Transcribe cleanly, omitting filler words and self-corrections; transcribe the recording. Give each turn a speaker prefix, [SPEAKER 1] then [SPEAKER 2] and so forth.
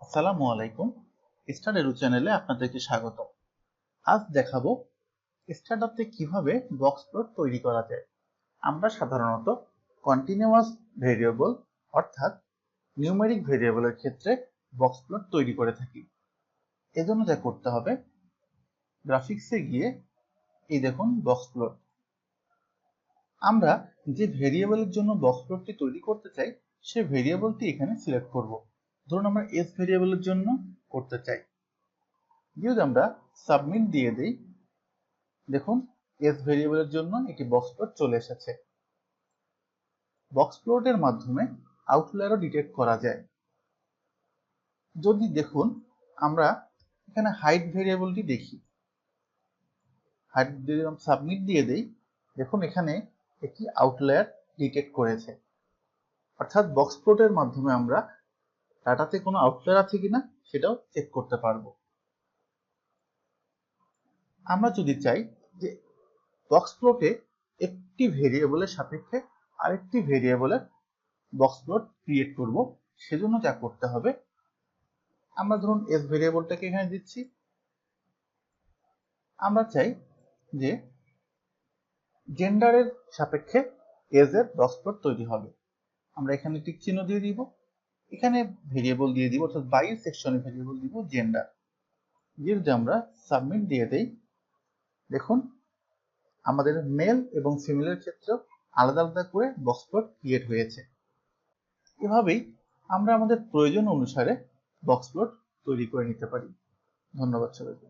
[SPEAKER 1] আসসালামু আলাইকুম। স্টাডেরু চ্যানেলে আপনাদেরকে স্বাগত। আজ দেখাবো স্টাডাতে কিভাবে বক্স প্লট তৈরি করা যায়। আমরা সাধারণত কন্টিনিউয়াস ভেরিয়েবল অর্থাৎ নিউমেরিক ভেরিয়েবলের ক্ষেত্রে বক্স প্লট তৈরি করে থাকি। এজন্য যা করতে হবে, গ্রাফিক্সে গিয়ে এই দেখুন বক্স প্লট। আমরা যে ভেরিয়েবলের জন্য বক্স প্লটটি তৈরি করতে চাই সেই ভেরিয়েবলটি এখানে সিলেক্ট করব। ধরুন আমরা এস ভেরিয়েবলের জন্য করতে চাই। যদি আমরা সাবমিট দিয়ে দেই, দেখুন এস ভেরিয়েবলের জন্য একটি বক্স প্লট চলে এসেছে। বক্স প্লটের মাধ্যমে আউটলায়ারও ডিটেক্ট করা যায়। যদি দেখুন আমরা এখানে হাইট ভেরিয়েবলটি দেখি, হাইট যদি সাবমিট দিয়ে দেই, দেখুন এখানে একটি আউটলায়ার ডিটেক্ট করেছে। অর্থাৎ বক্স প্লটের মাধ্যমে আমরা ডাটাতে কোনো আউটলায়ার আছে কিনা সেটাও চেক করতে পারবো। আমরা যদি চাই যে বক্স প্লটে একটি ভেরিয়েবলের সাপেক্ষে আরেকটি ভেরিয়েবলের বক্স প্লট ক্রিয়েট করব, সেজন্য যা করতে হবে, আমরা ধরুন এস ভেরিয়েবলটাকে এখানে দিচ্ছি। আমরা চাই যে জেন্ডারের সাপেক্ষে এজ এর বক্স প্লট তৈরি হবে। আমরা এখানে টিক চিহ্ন দিয়ে দিব, এখানে ভেরিয়েবল দিয়ে দিব, অর্থাৎ বাই সেকশনে ভেরিয়েবল দিব জেন্ডার। যদি আমরা সাবমিট দিয়ে দেই, দেখুন আমাদের মেল এবং ফিমেলের ক্ষেত্রে আলাদা আলাদা করে বক্স প্লট ক্রিয়েট হয়েছে। এভাবেই আমরা আমাদের প্রয়োজন অনুসারে বক্স প্লট তৈরি করে নিতে পারি। ধন্যবাদ সবাইকে।